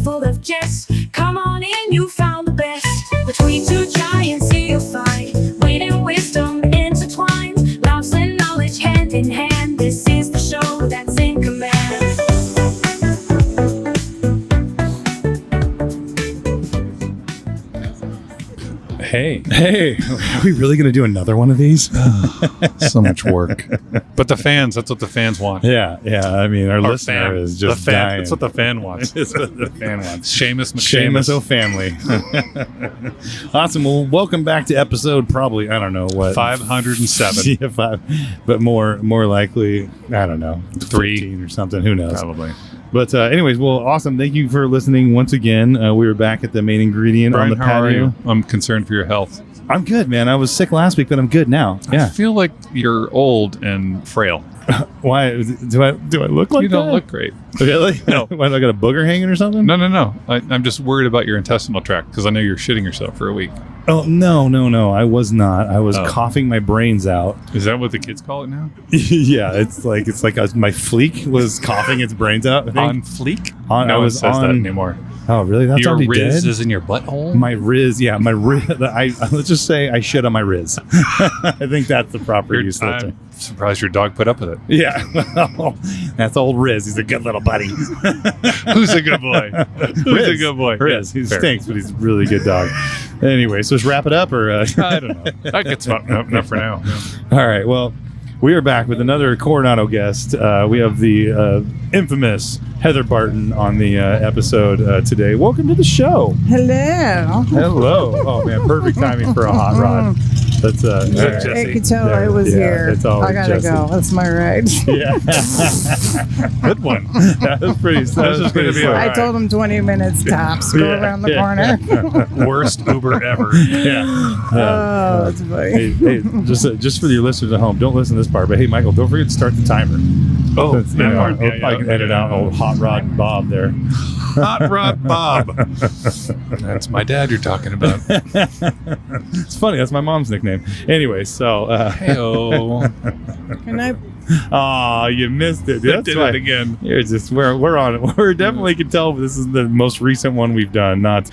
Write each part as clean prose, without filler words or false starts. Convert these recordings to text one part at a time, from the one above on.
full of jest. Come on in, you found the best. Between two giants here you'll find wit and wisdom intertwined, loves and knowledge hand in hand. This is the show that's in command. Hey, are we really going to do another one of these? So much work. But the fans, that's what the fans want. Yeah. I mean, our listener is just dying. That's what the fan wants. That's what the fan wants. Seamus Seamus O'Family. Awesome. Well, welcome back to episode probably, I don't know what. 507. Yeah, 5. But more likely, I don't know, 3 or something. Who knows? Probably. But anyways, well, awesome. Thank you for listening once again. We were back at the main ingredient Brian, on the how are patio. you? I'm concerned for your health. I'm good, man. I was sick last week, but I'm good now. I Yeah. feel like you're old and frail. Why do I look like You don't that? look great. Really? No. Why do I got a booger hanging or something? No. I'm just worried about your intestinal tract because I know you're shitting yourself for a week. Oh no! I was not. I was coughing my brains out. Is that what the kids call it now? Yeah, it's like my fleek was coughing its brains out. I think. On fleek? No No one one says that anymore. Oh, really? That's Your already Riz dead? is in your butthole? My Riz, yeah, my Riz. Let's just say I shit on my Riz. I think that's the proper use of it. I'm surprised your dog put up with it. Yeah, that's old Riz. He's a good little buddy. Who's a good boy? Who's a good boy? Riz. Yeah, He fair. stinks, but he's a really good dog. Anyway, so let's wrap it up, or I don't know. That gets enough for now. All right. Well, we are back with another Coronado guest. We have the infamous Heather Barton on the episode today. Welcome to the show. Hello. Hello. Oh man, perfect timing for a hot rod. That's I could tell I was here. It's always I gotta Jesse. go. That's my ride. Yeah. Good one. That was pretty. That was is pretty gonna be slick. I told him 20 minutes tops. Go around the corner. Worst Uber ever. Yeah. Oh, that's funny. Hey, just for your listeners at home, don't listen to this part. But hey, Michael, don't forget to start the timer. Oh, That's, that part. Yeah, I can edit out old Hot Rod Bob there. Hot Rod Bob. That's my dad you're talking about. It's funny. That's my mom's nickname. Anyway, so. Hey-oh. Can I? Oh, you missed it. That's did why. it again. You're just we're on it. We're definitely can tell this is the most recent one we've done, not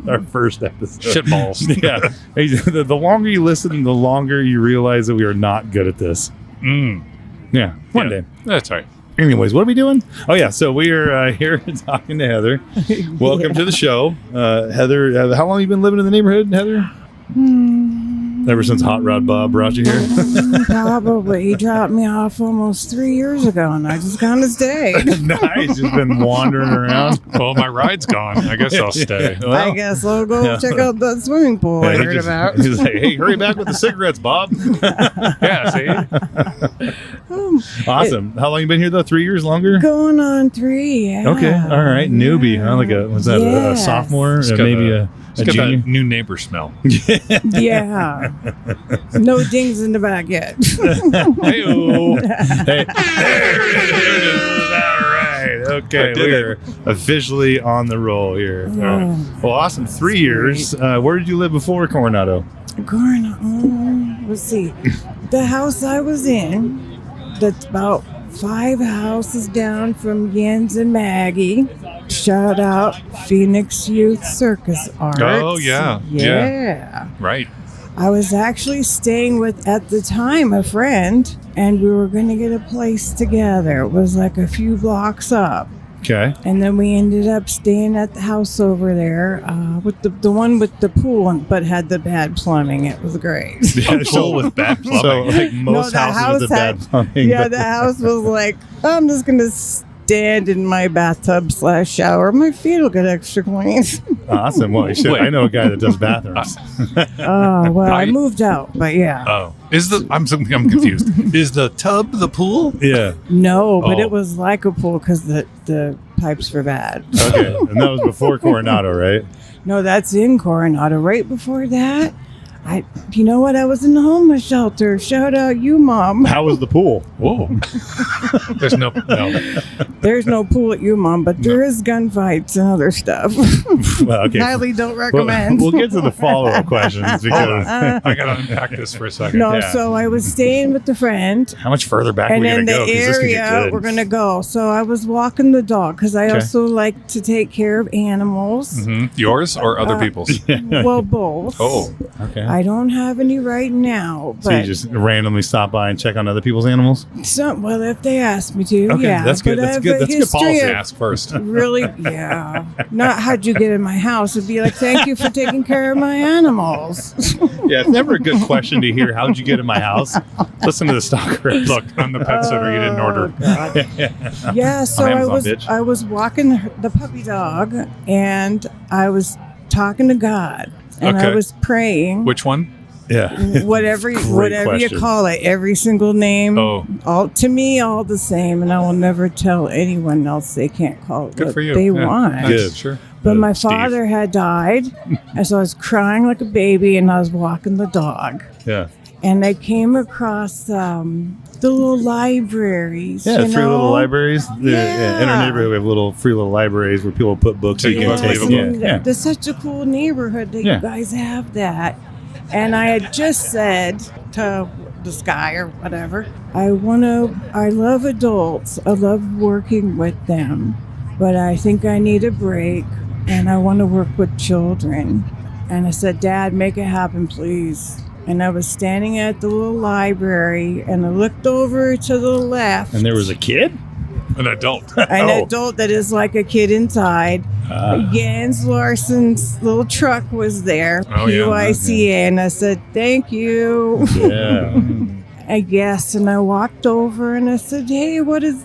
our first episode. Shitballs. Yeah. Hey, the longer you listen, the longer you realize that we are not good at this. Yeah. One day. That's all right. Anyways, what are we doing? Oh yeah, so we are here talking to Heather. Welcome to the show, Heather. How long have you been living in the neighborhood, Heather? Ever since Hot Rod Bob brought you here? Probably. He dropped me off almost 3 years ago, and I just kind of stayed. Nice. Just been wandering around. Well, my ride's gone. I guess I'll stay. Well, I guess I'll go check out that swimming pool I he heard just- about. He's like, hey, hurry back with the cigarettes, Bob. Yeah, see? Awesome. How long you been here though? 3 years longer? Going on 3, yeah. Okay. All right. Newbie, huh? Like was that a Yes. sophomore? It's got Maybe a It's got junior? that new neighbor smell. Yeah. No dings in the back yet. Hey-oh. Hey, there it is. All right. Okay. I did We're officially on the roll here. All right. Well, awesome. 3 years. Where did you live before Coronado? Let's see. The house I was in, that's about 5 houses down from Jens and Maggie. Shout out Phoenix Youth Circus Arts. Oh, yeah. Yeah. Right. I was actually staying with, at the time, a friend, and we were going to get a place together. It was like a few blocks up. Okay. And then we ended up staying at the house over there with the one with the pool, but had the bad plumbing. It was great. Yeah, Full with bad plumbing. So, like most the houses with the bad plumbing. Yeah, but- the house was like, I'm just going to stand in my bathtub / shower. My feet will get extra clean. Awesome. Well, you should. Wait. I know a guy that does bathrooms. Oh, well, I moved out, but yeah. Oh. I'm confused. Is the tub the pool? Yeah. No, but Oh. it was like a pool because the pipes were bad. Okay. And that was before Coronado, right? No, that's in Coronado. Right before that, You know what? I was in the homeless shelter. Shout out you, Mom. How was the pool? Whoa. There's no. There's no pool at you, Mom, but there is gunfights and other stuff. Well, okay. Highly don't recommend. We'll get to the follow-up questions because I got to unpack this for a second. No, Yeah. so I was staying with a friend. how much further back are And we in going to the go? 'Cause this could get area good. we're gonna go. So I was walking the dog because I Okay. also like to take care of animals. Mhm. Yours or other people's? Well, both. Oh, Okay. I don't have any right now, So you but just randomly stop by and check on other people's animals? well, if they ask me to, Okay, yeah. that's good. But I That's have good. a That's good history policy. of ask first. Really, yeah. Not how'd you get in my house? It'd be like, thank you for taking care of my animals. Yeah, it's never a good question to hear. How'd you get in my house? Listen to the stalker. Look, I'm the pet sitter you didn't order. God. Yeah, so On I Amazon, was bitch. I was walking the puppy dog, and I was talking to God, and I Okay. was praying. Which one? Yeah. Whatever Great you question. call it, every single name, Oh. all to me, all the same, and I will never tell anyone else they can't call it Good what for you. they Yeah. want. Nice. Good. Sure. But my Steve. father had died, and so I was crying like a baby, and I was walking the dog, Yeah. and I came across the little libraries. Yeah, you free little know? libraries. Yeah. In our neighborhood, we have little free little libraries where people put books So you you can can take. leave a Yeah. book. Yeah. That's such a cool neighborhood that Yeah. you guys have that. And I had just said to this guy or whatever, I love adults. I love working with them, but I think I need a break and I want to work with children. And I said, Dad, make it happen, please. And I was standing at the little library and I looked over to the left. And there was a kid? An adult. An Oh. adult that is like a kid inside. Jens Larson's little truck was there, Oh, yeah. PYCA, and I said, thank you. Yeah. I guess, and I walked over and I said, hey, what is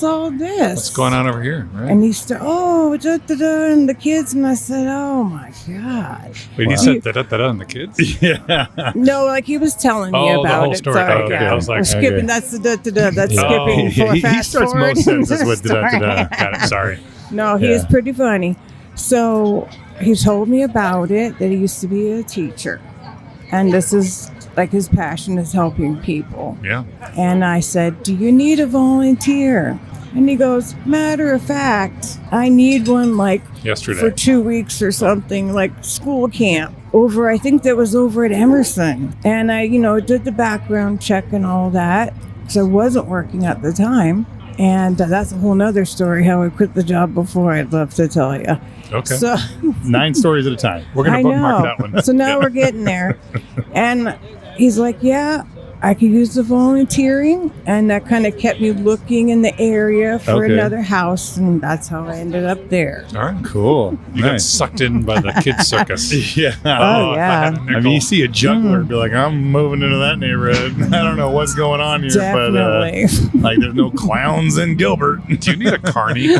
all this? What's going on over here? Right? And he started, and the kids, and I said, oh my God. Wait, Wow. he said da-da-da-da and the kids? Yeah. No, like he was telling me Oh, the about whole it. story. Sorry, Okay. yeah. I was like, We're skipping, okay. that's the da-da-da, that's Oh. skipping for He fast starts forward. most sentences with Sorry. da-da-da-da. Got it. Sorry. No, he is Yeah. pretty funny. So he told me about it, that he used to be a teacher. And this is like his passion is helping people. Yeah. And I said, do you need a volunteer? And he goes, matter of fact, I need one like Yesterday. for 2 weeks or something, like school camp I think that was over at Emerson. And I, did the background check and all that because I wasn't working at the time. And that's a whole nother story, how I quit the job before, I'd love to tell you. Okay. So 9 stories at a time. We're going I to bookmark know. that one. So now we're getting there. And he's like, yeah, I could use the volunteering. And that kind of kept me looking in the area for Okay. another house. And that's how I ended up there. All right. Cool. You got Nice. sucked in by the kids circus. Yeah. Oh, if I yeah. had a I mean, nickel. you see a juggler, be like, I'm moving into that neighborhood. I don't know what's going on here, Definitely. but like, there's no clowns in Gilbert. Do you need a carny?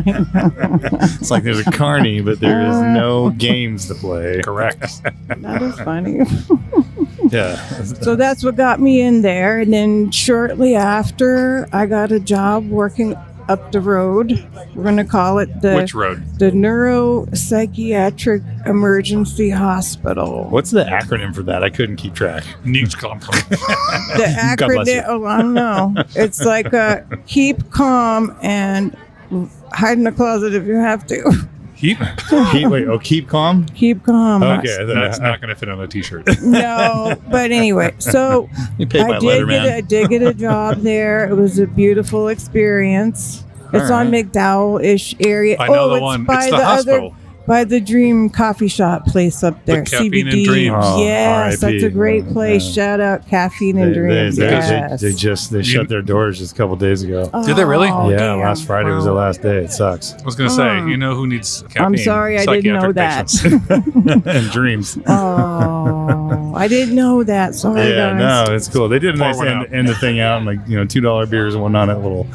It's like there's a carny, but there is no games to play. Correct. That is funny. Yeah. So that's what got me in there. And then shortly after, I got a job working up the road. We're going to call it Which road? the Neuropsychiatric Emergency Hospital. What's the acronym for that? I couldn't keep track. Needs compliment. The God bless you. acronym, I don't know. It's like keep calm and hide in the closet if you have to. Heat? Keep calm? Keep calm. Okay. That's not going to fit on a t-shirt. No, but anyway, so You paid by I Letterman. did get a job there. It was a beautiful experience. It's All on right. McDowell-ish area. I know the it's one. by It's the hospital. by the Dream Coffee Shop place up there. Caffeine and CBD. Dreams. Oh, Yes, RIP. that's a great place. Yeah. Shout out Caffeine and Dreams. Yes. They shut their doors just a couple days ago. Did they really? Oh, yeah, damn. last Friday was the last day. It sucks. I was going to say, you know who needs caffeine? I'm sorry, I didn't know Psychiatric that. patients. And dreams. Oh, I didn't know that. Sorry, Yeah, guys. no, it's cool. They did a Pour nice one out. end the thing out, and like $2 beers and whatnot, a little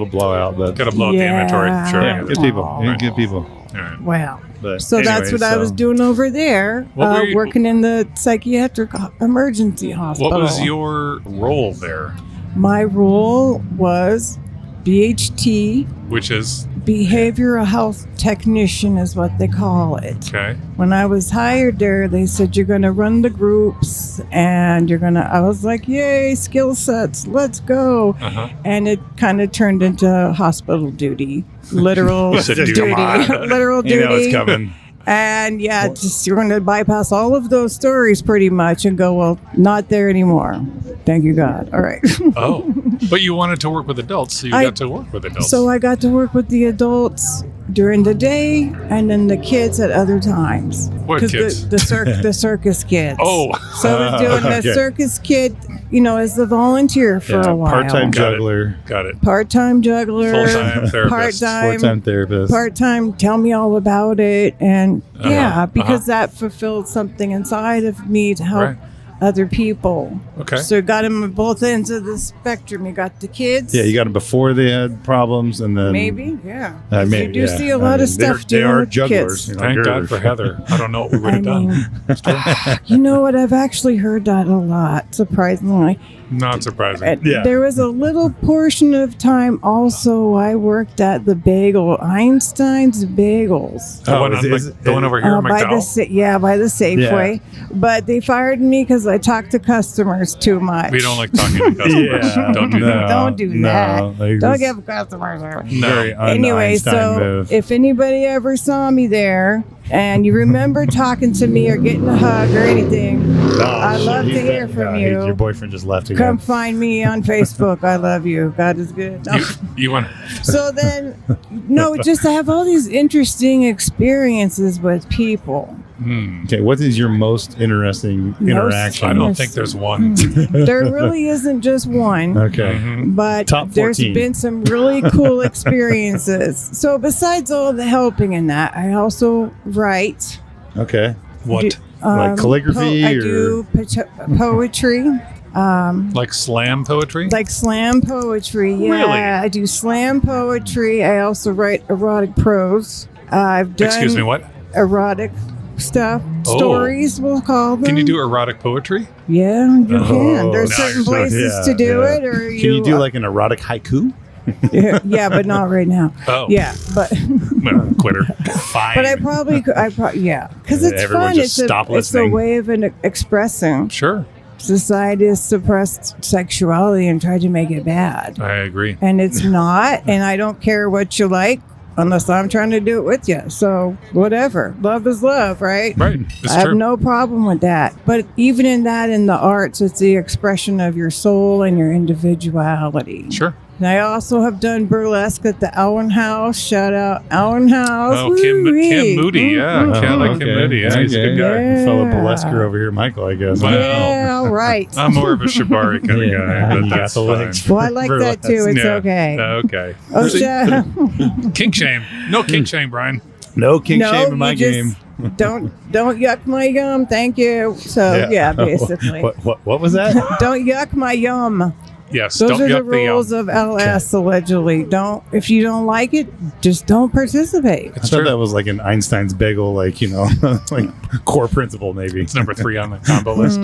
blowout. But Got to blow up the inventory. Sure. yeah, good people. Aw. Yeah, good people. All right. Wow. But So that's anyway, what I was doing over there, What were you- working in the psychiatric emergency hospital. What was your role there? My role was BHT, Which is behavioral health technician is what they call it. Okay. When I was hired there, they said you're going to run the groups and I was like, yay, skill sets, let's go. Uh-huh. And it kind of turned into hospital duty, literal Said, duty, "Come on." literal duty. You know it's coming. And just you're going to bypass all of those stories pretty much and go, well, not there anymore. Thank you, God. All right. Oh, but you wanted to work with adults, so you got to work with adults. So I got to work with the adults during the day and then the kids at other times. What 'Cause kids? The circus kids. Oh. So I was doing the Okay. circus kid, as a volunteer for a while. Part-time Got it. juggler. Got it. Part-time juggler. Full-time therapist. Part-time therapist. Part-time, tell me all about it. And Uh-huh. because that fulfilled something inside of me to help Right. other people. Okay. So you got them at both ends of the spectrum. You got the kids. Yeah, you got them before they had problems, and then Maybe, yeah. maybe, you do see a lot of stuff They dealing are with jugglers. kids. you know, Thank God girders. for Heather. I don't know what we would I have done. mean, you know what? I've actually heard that a lot, surprisingly. Not surprising. And Yeah. There was a little portion of time also I worked at the Einstein's Bagels. The Oh, one, the one over here at by McDowell? by the Safeway. But they fired me because I talked to customers too much. We don't like talking to customers. Yeah, Don't do that. Don't do that. like Don't this give customers service. No. very Anyway, un-Einstein so move. if anybody ever saw me there and you remember talking to me or getting a hug or anything, I'd love to hear from you. Your boyfriend just left again. Come find me on Facebook. I love you. God is good. No. You want? So then, just I have all these interesting experiences with people. Okay, what is your most interesting interaction? I don't think there's one. There really isn't just one. Okay. Mhm. But Top there's 14. been some really cool experiences. So besides all the helping and that, I also write. Okay. What? Like calligraphy I or- do poetry. Like slam poetry? Like slam poetry. Yeah, Really? I do slam poetry. I also write erotic prose. I've done Excuse me, what? erotic stuff. Oh. Stories, we'll call them. Can you do erotic poetry? Yeah, you Oh, can. There's nice. certain places Yeah, to do yeah. it, or Can you do like an erotic haiku? yeah, but not right now. Oh. Yeah, but Well, quitter. Fine. but I probably yeah, because it's Everyone fun. just It's stop a listening. way of expressing. Sure. Society has suppressed sexuality and tried to make it bad, I agree. and it's not. And I don't care what you like unless I'm trying to do it with you. So whatever, love is love, right? Right. It's I have true. no problem with that. But even in that, in the arts, it's the expression of your soul and your individuality. Sure. And I also have done burlesque at the Allen House. Shout out Allen House. Oh, Kim Woo-wee. Moody. Yeah. Mm-mm. Kim, like Kim Moody. Yeah, he's a good guy. Yeah. Fellow burlesquer over here, Michael, I guess. Wow. Yeah, all right. I'm more of a shibari kind of Yeah, guy, but you got that's the fine. legs. Well, I like that too. It's Yeah. okay. Okay. Oh, See, yeah. kink shame. No kink shame, Brian. No kink No, shame in my you just game. don't yuck my yum. Thank you. So yeah, basically, What was that? don't yuck my yum. Yes. Those don't are the yuck the yum. rules of LS. Allegedly, don't. If you don't like it, just don't participate. I thought that was like an Einstein's bagel, like, like core principle, maybe. It's number 3 on the combo list.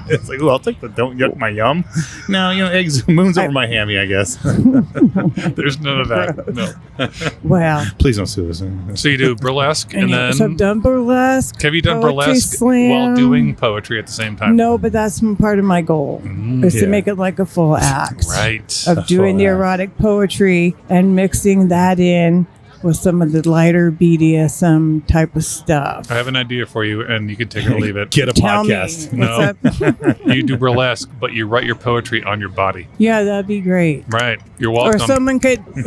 It's like, I'll take the don't yuck my yum. No, eggs, moon's over my hammy, I guess. There's none of that. No. Well, Please don't sue us. So you do burlesque, and anyways, then I've done burlesque. have you done poetry burlesque slam. while doing poetry at the same time? No, but that's part of my goal is yeah. to make it like a full act Right. of doing the full act. erotic poetry and mixing that in with some of the lighter BDSM type of stuff. I have an idea for you, and you can take it or leave it. Get a Tell podcast. me, No. what's up? You do burlesque, but you write your poetry on your body. Yeah, that'd be great. Right. You're Or welcome.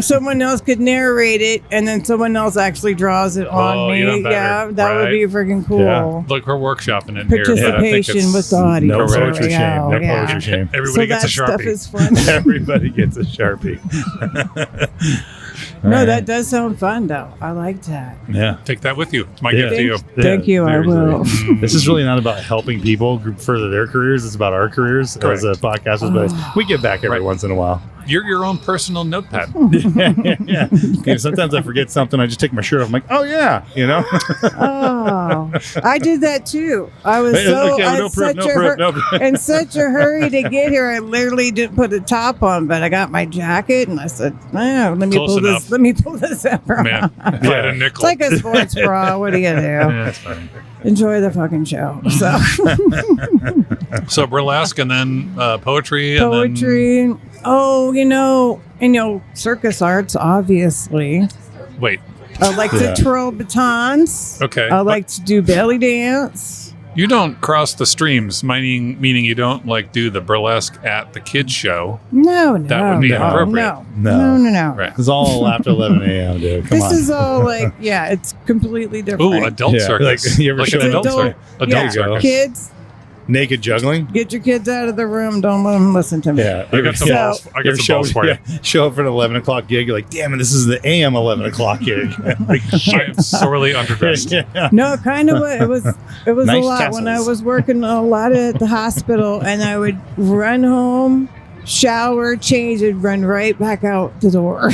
someone else could narrate it, and then someone else actually draws it on Oh, me. even better. Yeah, that would Right. be freaking cool. Yeah. Look, we're workshopping it here. but I think Participation it's- with the audience. No Correct. poetry shame. Yeah, No yeah. poetry shame. Everybody So gets that a stuff Sharpie. is fun. Everybody gets a Sharpie. No, All that right. does sound fun, though. I like that. Yeah. Take that with you. It's my Yeah. gift to you. Thank you, I will. This is really not about helping people further their careers. It's about our careers Correct. as a podcasters, but we get back every Right. once in a while. You're your own personal notepad. yeah. Sometimes I forget something. I just take my shirt off. I'm like, oh yeah, Oh, I did that too. I was in such a hurry to get here. I literally didn't put a top on, but I got my jacket and I said, "Oh, let me Close pull enough. this. Let me pull this zipper Man, out." if I had a nickel. It's like a sports bra. What do you do? Yeah, that's fine. Enjoy the fucking show. So So burlesque and then poetry. And poetry. Oh, circus arts. Obviously, then, wait. I like to twirl batons. Okay. I like to do belly dance. You don't cross the streams, meaning you don't like do the burlesque at the kids show. No, That would be inappropriate. No. Right. It's all after 11 a.m., dude. Come This on. is all like, yeah, it's completely different. Ooh, adult Yeah, circus. like, you ever Like show an an adult adult- circus. Adult yeah. circus. Kids, Naked juggling. get your kids out of the room. Don't let them listen to me. Yeah. I got some So- balls. I You got ever some balls for you. show up for an 11 o'clock gig. You're like, damn it, this is the AM 11 o'clock gig. Like, I am sorely underdressed. yeah. No, kind of. It was Nice a lot when I tassels. was working a lot at the hospital, and I would run home, shower, change, and run right back out the door.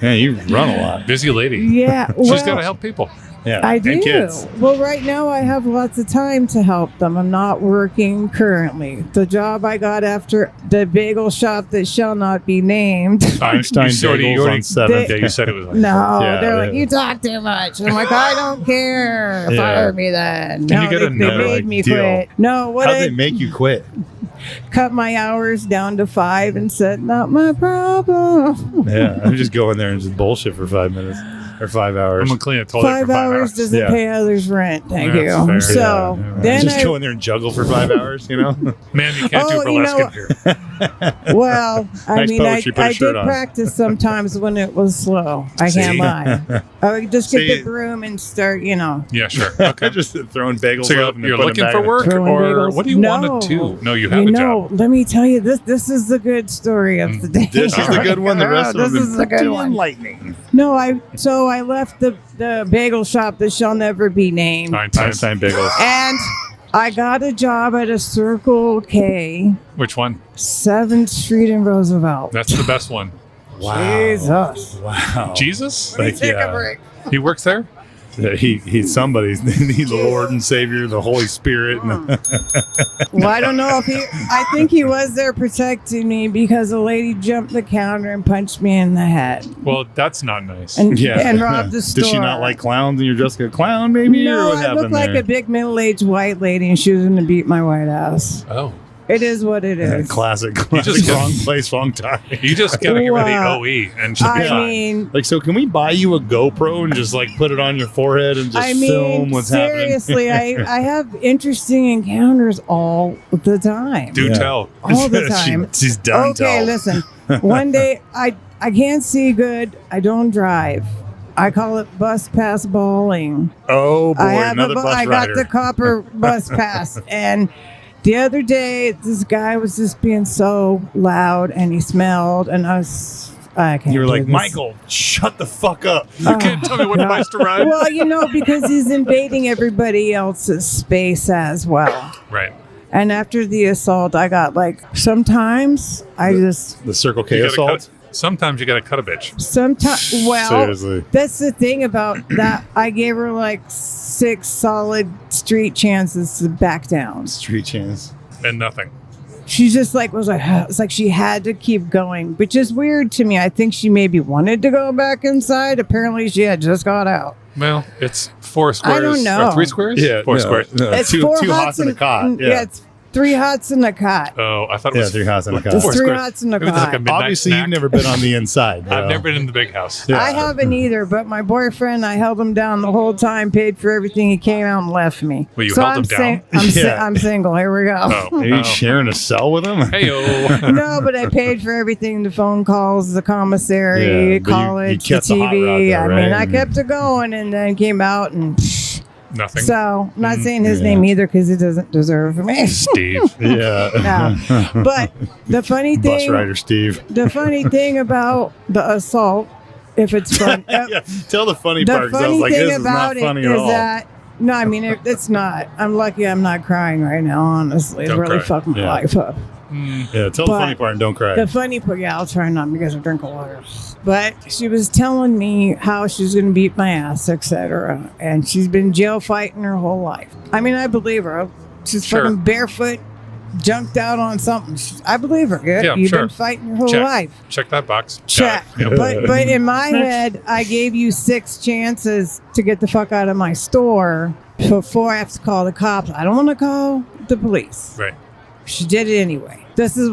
Yeah, you run a lot. Busy lady. Yeah, She's got to help people. Yeah. I And do. kids. Well, right now I have lots of time to help them. I'm not working currently. The job I got after the bagel shop that shall not be named. Einstein You already- bagels on 7th. Yeah, you said it was like No, Yeah, they're like, yeah. you talk too much. I'm like, I don't care. Yeah. Fire me then. Can No, you get they another, made like, me deal? quit. No, what How'd I they make you quit? cut my hours down to 5 and said, not my problem. Yeah, I'm just going there and just bullshit for 5 minutes or 5 I'm hours. gonna clean a toilet 5 for 5 hours hours. doesn't Yeah. pay others rent. Thank That's you. fair. So Yeah, then just I, go in there and juggle for 5 hours, Man, you can't Oh, do you burlesque know- in here. well, I Nice mean, poetry, put a I shirt did on. practice sometimes when it was slow. I can't See? lie. I would just get See? the broom and start, Yeah, sure. Okay. just throwing bagels So up and you're then putting looking them for back work, Throwing or bagels. what do you No. want to do? No, you have You a know, job. let me tell you this. This is the good story of the day. This is the good one. The rest of This them is the good one. Lightning. No, I left the bagel shop that shall never be named, Einstein bagels. and I got a job at a Circle K, Which one? 7th Street in Roosevelt. That's the best one. Wow. Jesus. Wow. Jesus? Let me Like, take yeah. a break. He works there? He's somebody's. He's the Lord and Savior, the Holy Spirit. And Well, I don't know if I think he was there protecting me because a lady jumped the counter and punched me in the head Well, that's not nice. and yeah. robbed the store. Does she not like clowns and you're just a clown, maybe? or No, what I happened look like there? a big middle-aged white lady, and she was going to beat my white ass. Oh. It is what it Yeah, is. classic. just get- wrong place, wrong time. You just gotta get rid of the Wow. OE and she'll be I fine. mean, Like, so can we buy you a GoPro and just like put it on your forehead and just film what's seriously, happening? I have interesting encounters all the time. Do Yeah. tell. All the time. She's done. Okay, listen. One day, I can't see good. I don't drive. I call it bus pass bowling. Oh boy, I have another bus I rider. got the copper bus pass, and the other day this guy was just being so loud, and he smelled, and I can't. You were do like, this. Michael, shut the fuck up. You can't tell me what bus to ride. Well, because he's invading everybody else's space as well. Right. And after the assault, I got like, sometimes I just, The Circle K You gotta assault. cut- sometimes you gotta cut a bitch. sometimes, well, Seriously. that's the thing about that. I gave her like 6 solid street chances to back down. Street chance. And nothing. She just like was like, it's like she had to keep going, which is weird to me. I think she maybe wanted to go back inside. Apparently she had just got out. Well, it's 4 squares. I don't know. Or 3 squares? Yeah, 4 no, squares. no, It's two 4 hots in a cot. Yeah, it's 3 hots in a cot. Oh, I thought it Yeah, was 3 hots in a cot. It's 4 3 squares. hots in a Maybe there's like a cot. midnight Obviously, snack. you've never been on the inside. I've bro. never been in the big house. Yeah. I haven't either, but my boyfriend, I held him down the whole time, paid for everything. He came out and left me. Well, you so held I'm him down? Yeah. I'm single. Here we go. Oh. Are you sharing a cell with him? Hey-o. No, but I paid for everything, the phone calls, the commissary, Yeah, but you college, kept the the hot rod TV. though, I mean, right? I kept it going and then came out and Nothing. so, I'm not saying his Yeah. name either because he doesn't deserve me. Steve. Yeah. No. But the funny Bus thing, rider Steve. the funny thing about the assault, if it's fun, Yeah. Tell the funny the part. 'Cause I was funny like, thing this is not about it funny is at all. that no, I mean it's not. I'm lucky I'm not crying right now. Honestly, it's Don't really cry. fucked my Yeah. life up. Yeah, tell the But funny part and don't cry. The funny part, yeah, I'll try not because I drink water. But she was telling me how she's going to beat my ass, etc. And she's been jail fighting her whole life. I mean, I believe her. She's Sure. fucking barefoot, junked out on something. I believe her. Yeah, You've sure. been fighting your whole Check. life. Check that box. Check. Got it. Yep. But in my head, I gave you 6 chances to get the fuck out of my store before I have to call the cops. I don't want to call the police. Right. She did it anyway. This is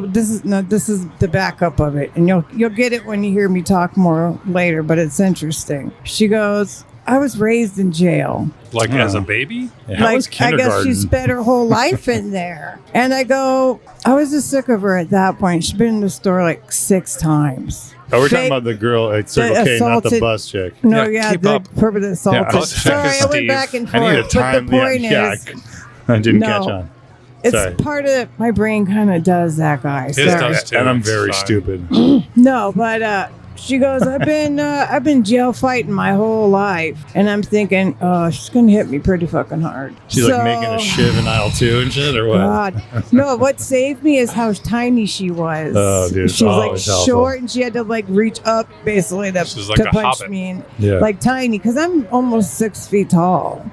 the backup of it, and you'll get it when you hear me talk more later. But it's interesting. She goes, "I was raised in jail. Like as a baby? Yeah, how was I guess kindergarten? she spent her whole life in there." And I go, I was just sick of her at that point. She's been in the store like 6 times. Oh, we're talking Fake- about the girl at Circle K, not the assaulted- bus chick. No, Yeah, yeah, keep the up. permanent assault. Yeah, I'll check Sorry, with I went Steve. back and I forth. need a But time. the point is, I didn't No. catch on. it's Sorry. part of my brain kind of does that, guy. His Sorry. does too. And I'm It's very fine. stupid. No, but she goes, I've been jail fighting my whole life, and I'm thinking, oh, she's gonna hit me pretty fucking hard. She's like making a shiv in aisle 2 and shit, or what? God, no! What saved me is how tiny she was. Oh, dude, she was like always helpful. short, and she had to like reach up basically to, She's like to a punch hobbit. me, and Yeah. like tiny, because I'm almost 6 feet tall.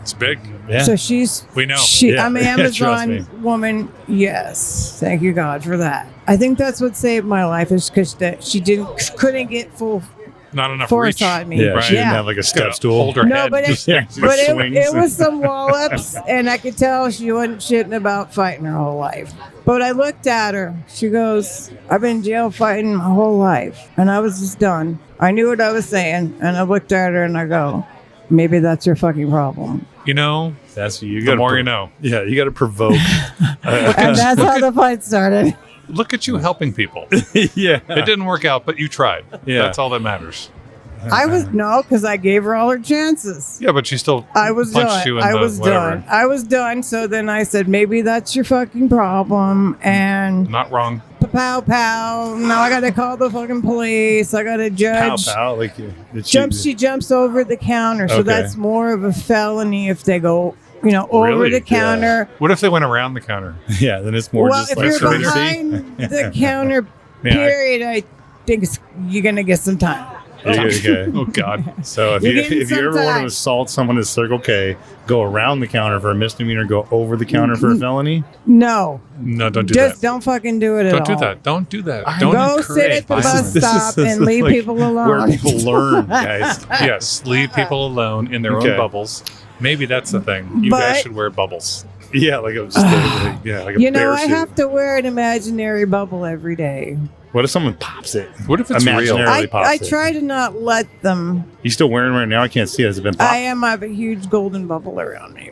It's big. Yeah. So she's We know. Yeah. I'm an Trust me. Amazon woman. Yes, thank you God for that. I think that's what saved my life is because she couldn't get full Not enough force reach. on me. Yeah, she didn't Yeah. have like a Just gotta step stool. Hold her No, head. but Just- Yeah, But just it swings. was some wall-ups, and I could tell she wasn't shitting about fighting her whole life. But I looked at her. She goes, I've been jail fighting my whole life. And I was just done. I knew what I was saying. And I looked at her and I go, maybe that's your fucking problem. you know, That's you the got. more you know. Yeah, you got to provoke. And that's how the fight started. Look at you helping people. Yeah, It didn't work out, but you tried. Yeah. That's all that matters. No, because I gave her all her chances. Yeah, but she still I was punched done. you in I the was whatever. done. I was done. So then I said, maybe that's your fucking problem. And Not wrong. pow pow. Now I got to call the fucking police. I got to pow judge. pow. Like She jumps over the counter. So Okay. that's more of a felony if they go, over Really? the counter. What if they went around the counter? Yeah, then it's more Well, just if like you're courtesy. behind the counter, Yeah, period, I think you're going to get some time. Okay. Oh God. So if You're you getting if you ever some want time. to assault someone at Circle K, go around the counter for a misdemeanor, go over the counter for a felony. No. No, don't do Just that. don't fucking do it at Don't all. do that. Don't do that. Don't Go sit at the encourage bus violence. stop and leave like people Where alone. people learn, guys. Yes, leave people alone in their Okay. own bubbles. Maybe that's the thing. You But- guys should wear bubbles. Yeah, like a, just like a You know, bear I suit. have to wear an imaginary bubble every day. What if someone pops it? What if it's Imaginary. real? Really I pops it. try to not let them. You still wearing it right now? I can't see it. Has it been popped? I have a huge golden bubble around me.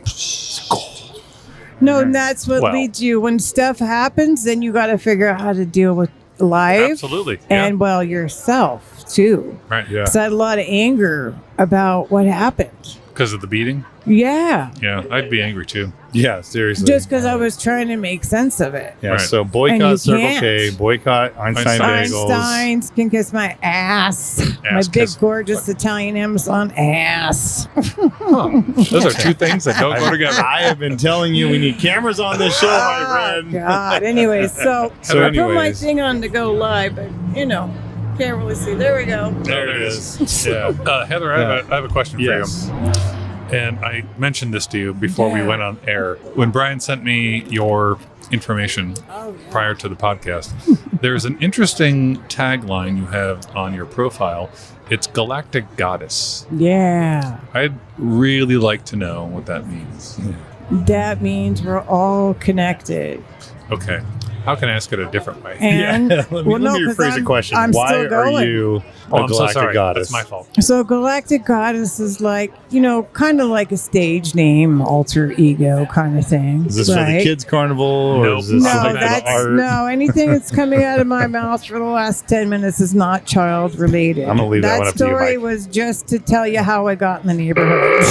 No, and that's what Well. leads you. When stuff happens, then you got to figure out how to deal with life Absolutely. Yeah. and, well, yourself, too. right. Yeah. So I had a lot of anger about what happened. Because of the beating. Yeah. Yeah, I'd be angry too. Yeah, seriously. Just because I was trying to make sense of it. Yeah, Right. so And you boycott Circle can't. K, boycott Einstein Bagels. Einsteins can kiss my ass. My Ass big, kiss. gorgeous Italian Amazon ass. Huh. Those are two things that don't go together. I have been telling you we need cameras on this show, my Oh, friend. God. Anyways, so, So I put my anyways. thing on to go live, but, can't really see. There we go. There it is. Yeah. Heather, I have a question Yes. for you. And I mentioned this to you before we Yeah. went on air. When Brian sent me your information Oh, prior to the podcast, there's an interesting tagline you have on your profile. It's Galactic Goddess. yeah. I'd really like to know what that means. That means we're all connected. Okay. How can I ask it a different way? And, Let me, well, no, let me 'cause rephrase the I'm- question. I'm Why still are going. you Oh, a I'm so Galactic sorry. Goddess? That's my fault. So Galactic Goddess is like, kind of like a stage name, alter ego kind of thing. Is this for the right? kids' carnival, or Nope. is this No, something for the that's art? no. Anything that's coming out of my mouth for the last 10 minutes is not child related. I'm gonna leave that one up to you, story Mike. was just to tell you how I got in the neighborhood.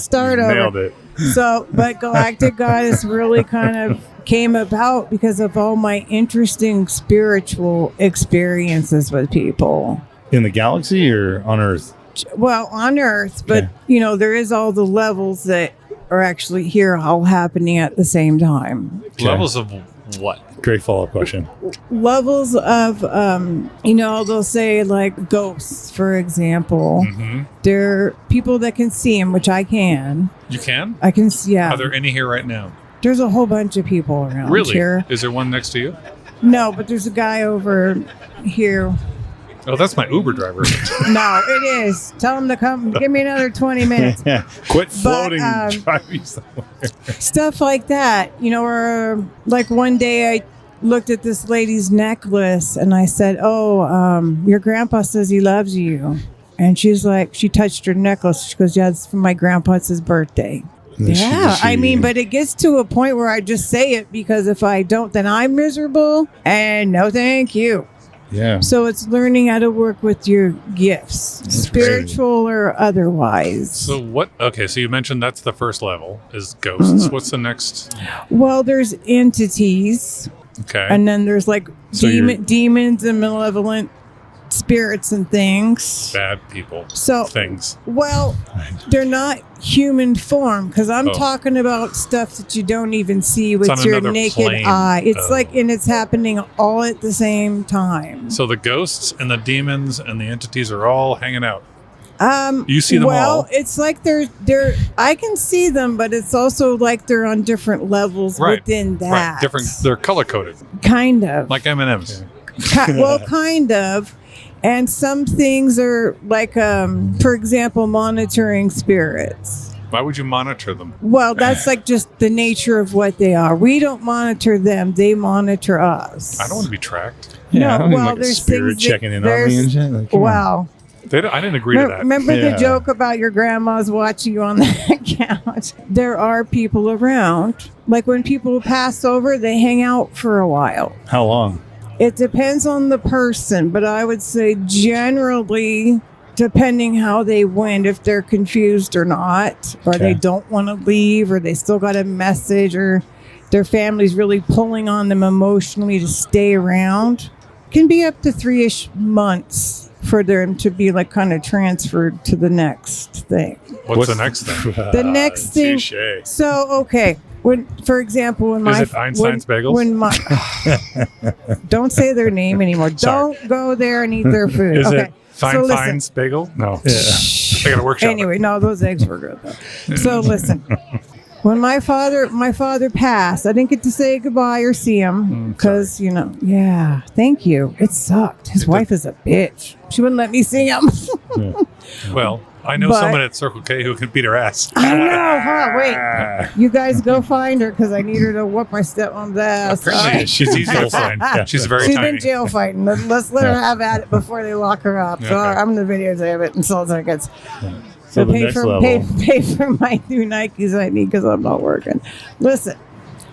Start over. Nailed it. So, but Galactic Goddess really kind of came about because of all my interesting spiritual experiences with people. In the galaxy or on Earth? Well, on Earth, but there is all the levels that are actually here all happening at the same time. Okay. Levels of What? Great follow-up question. Levels of, they'll say like ghosts, for example. Mm-hmm. There are people that can see them, which I can. You can? I can see, yeah. Are there any here right now? There's a whole bunch of people around Really? here. Is there one next to you? No, but there's a guy over here. Oh, that's my Uber driver. No, it is. Tell him to come. Give me another 20 minutes. Yeah. Quit floating But, and drive me somewhere. Stuff like that. Or like one day I looked at this lady's necklace and I said, your grandpa says he loves you. And she's like, she touched her necklace. She goes, yeah, it's for my grandpa. It's his birthday. Yeah, but it gets to a point where I just say it because if I don't, then I'm miserable. And no, thank you. Yeah. So it's learning how to work with your gifts, spiritual or otherwise. So what? Okay, so you mentioned that's the first level is ghosts. What's the next? Well, there's entities, Okay. and then there's like So demons and malevolent spirits and things. Bad people. So, Things. well, they're not human form because I'm Oh. talking about stuff that you don't even see with on your another naked plane. eye. It's Oh. and it's happening all at the same time. So the ghosts and the demons and the entities are all hanging out. Um, You see them well, all? it's like they're. I can see them, but it's also like they're on different levels Right. within that. Right. Different. They're color coded, Kind of. like M&Ms. Well, kind of. And some things are like, for example, monitoring spirits. Why would you monitor them? Well, that's like just the nature of what they are. We don't monitor them; they monitor us. I don't want to be tracked. Yeah, I No, don't even well, like a there's spirit things that- checking in on me and shit. Like, come on. Wow. I didn't agree to that. Remember Yeah. the joke about your grandma's watching you on that couch? There are people around. Like when people pass over, they hang out for a while. How long? It depends on the person, but I would say generally, depending how they went, if they're confused or not, or they Okay. don't want to leave, or they still got a message, or their family's really pulling on them emotionally to stay around, can be up to 3-ish months for them to be like kind of transferred to the next thing. What's the next thing? The next thing. Touche. So, okay. When, for example, when Is it Einstein's bagels? When my don't say their name anymore. Sorry. Don't go there and eat their food. Is okay. it Fine Fine's bagel? No. Yeah. I got to workshop. Anyway, no, those eggs were good though. So listen. When my father passed, I didn't get to say goodbye or see him because, yeah, thank you. It sucked. His wife is a bitch. She wouldn't let me see him. Well, I know But- someone at Circle K who can beat her ass. I know, huh? Wait. You guys go find her because I need her to whoop my stepmom's ass. Apparently, she's easy to find. She's very She's tiny. been jail fighting. Let's let her have at it before they lock her up. So Okay. I'm going to videotape it and sell tickets. So the pay next for level. pay for my new Nikes I need because I'm not working. Listen,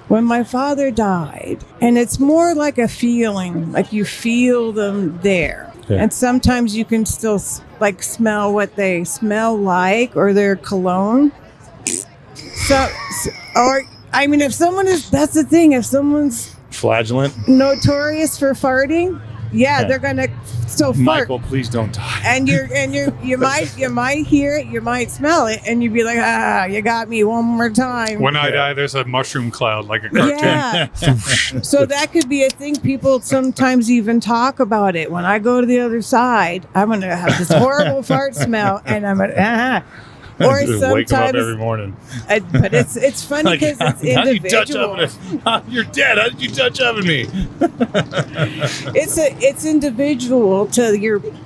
when my father died, and it's more like a feeling, like you feel them there. Yeah. And sometimes you can still like smell what they smell like or their cologne. If someone is, that's the thing, if someone's Flagellant. notorious for farting, yeah, they're gonna still fart. Michael, please don't die. And you might hear it, you might smell it, and you'd be like, you got me one more time. When I die, there's a mushroom cloud like a cartoon. Yeah. So that could be a thing. People sometimes even talk about it. When I go to the other side, I'm gonna have this horrible fart smell, and I'm gonna. Or Just wake him up every sometimes, morning. but it's funny because it's how did you touch individual. oven? You're dead. How did you touch oven me? It's individual to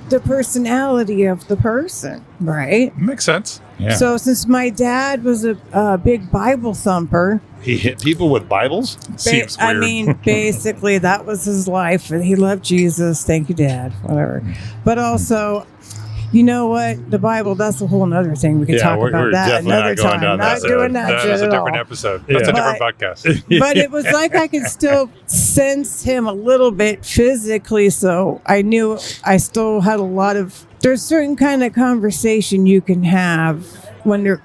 the personality of the person, right? Makes sense. Yeah. So since my dad was a big Bible thumper, he hit people with Bibles? Seems weird. basically that was his life, and he loved Jesus. Thank you, Dad. Whatever. But also, you know what? The Bible, that's a whole nother thing. We could talk we're about that definitely another not going time. down Not that doing road. that That shit is a at different all. episode. That's a different podcast. But it was like I could still sense him a little bit physically, so I knew I still had a lot of. There's certain kind of conversation you can have when they're.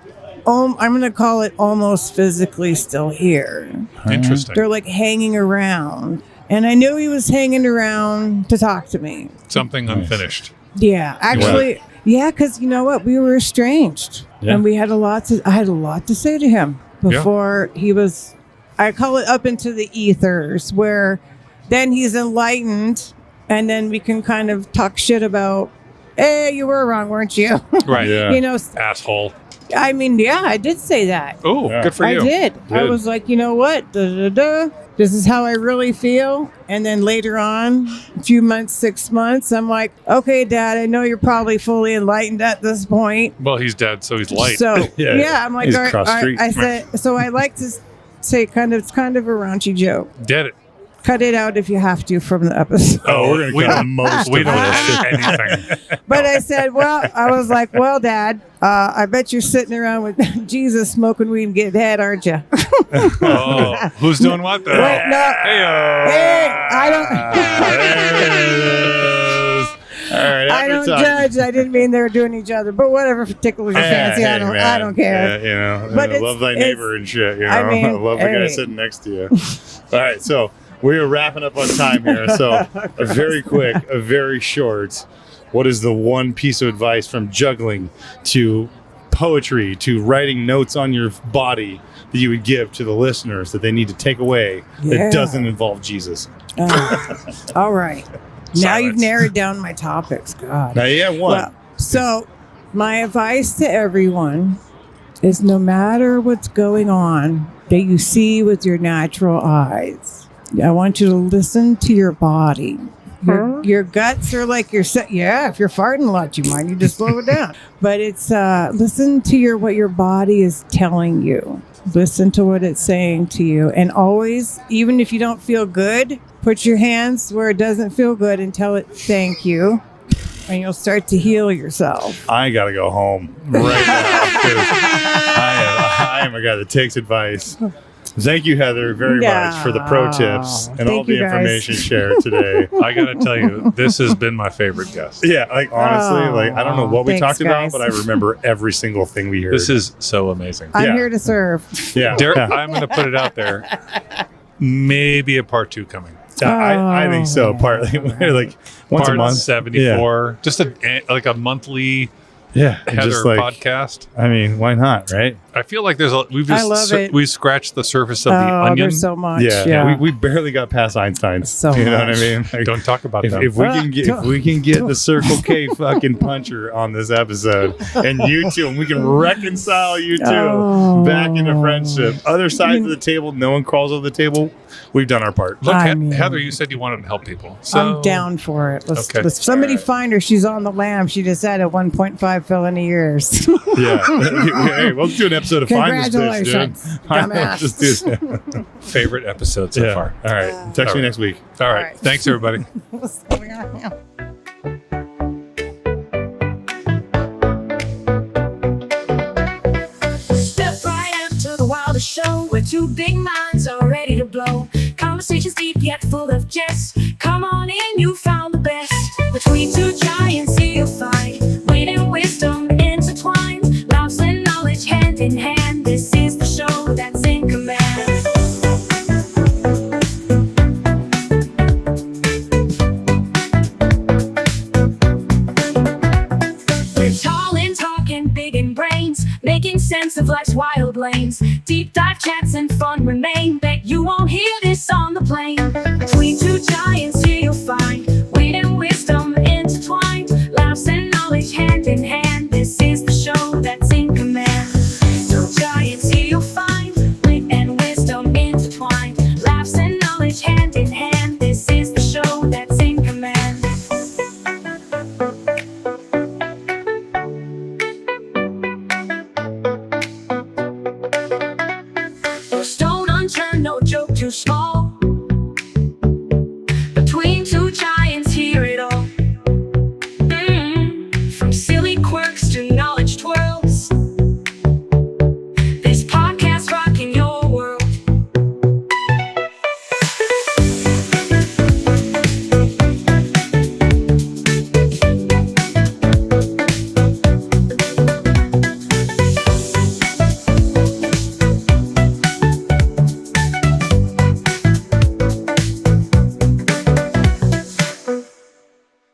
I'm going to call it almost physically still here. Interesting. They're like hanging around, and I knew he was hanging around to talk to me. Something unfinished. Yeah, actually, yeah, because you know what, we were estranged, Yeah. and I had a lot to say to him before he was I call it up into the ethers, where then he's enlightened, and then we can kind of talk shit about, hey, you were wrong, weren't you? Right. Yeah. You know, Asshole. I mean, yeah, I did say that. Oh, Yeah. good for you. I did. I Good. was like, you know what? This is how I really feel. And then later on, a few months, 6 months, I'm like, okay, Dad, I know you're probably fully enlightened at this point. Well, he's dead, so he's light. So Yeah. yeah, I'm like, He's all right, cross street. I said, so I like to say it's kind of a raunchy joke. Get it. Cut it out if you have to from the episode. Oh, we're we going to cut don't- most We of don't this. edit anything. But I said, I was like, well, Dad, I bet you're sitting around with Jesus smoking weed and getting head, aren't you? Oh, who's doing what though? Wait, no. Heyo. Hey, I don't. There it is. All right. I don't judge. I didn't mean they were doing each other, but whatever tickles your fancy, I don't care. Yeah, you know, But love thy it's- neighbor and shit. You know, I mean, love the guy hey. sitting next to you. All right, so we're wrapping up on time here. So a very quick, a very short. What is the one piece of advice from juggling to poetry to writing notes on your body that you would give to the listeners that they need to take away Yeah. that doesn't involve Jesus? All right. Now you've Silence. narrowed down my topics. God. Now, yeah, one. Well, so my advice to everyone is no matter what's going on that you see with your natural eyes, I want you to listen to your body. Your guts are like yeah, if you're farting a lot, you might need to slow it down. But it's listen to what your body is telling you. Listen to what it's saying to you. And always, even if you don't feel good, put your hands where it doesn't feel good and tell it thank you. And you'll start to heal yourself. I gotta go home right now because I am a guy that takes advice. Thank you, Heather, very much for the pro tips and all Thank the you, guys. information shared today. I gotta tell you, this has been my favorite guest. Yeah, like honestly, like I don't know what we Thanks, talked about, guys. but I remember every single thing we heard. This is so amazing. I'm Yeah. here to serve. yeah, Derek, yeah. I'm gonna put it out there. Maybe a part 2 coming. I think so. Partly like once Part a month, 74. Just a monthly Yeah, and Heather just like podcast. I mean, why not, right? I feel like we've I just love it. we've scratched the surface of the onion. There's so much. Yeah, We barely got past Einstein. So you know what I much. mean? Like, Don't talk about them. if we can get the Circle K fucking puncher on this episode, and you two, and we can reconcile you two back into friendship. Other sides of the table, no one crawls over the table. We've done our part. Look, I mean- Heather, you said you wanted to help people. So I'm down for it. Okay. Let's somebody find her. She's on the lam. She just had a 1.5 felony years. Yeah. Hey, we'll do an episode of Find This Bitch, dude. Congratulations, dumbass. Just do that. Favorite episode so Yeah. far. All right. Text me next week. All right. All right. Thanks, everybody. What's going on now? Step right up to the wildest show where two big minds are ready to blow. Conversations deep yet full of jest. Come on in, you found the best. Between two giants, here you'll find wit and wisdom intertwined. Laughs and knowledge hand in hand. This is the show that's in command. We're tall and talking, big in brains, making sense of life's wild lanes. Deep dive chats and fun remain. Bet you won't hear this on the plane. Between two giants, here you'll find wit and wisdom intertwined. Laughs and knowledge hand in hand. This is the show that's in command. Two giants, here you'll find wit and wisdom intertwined. Laughs and knowledge hand in hand. This is the show that's in command. No stone unturned, no joke too small.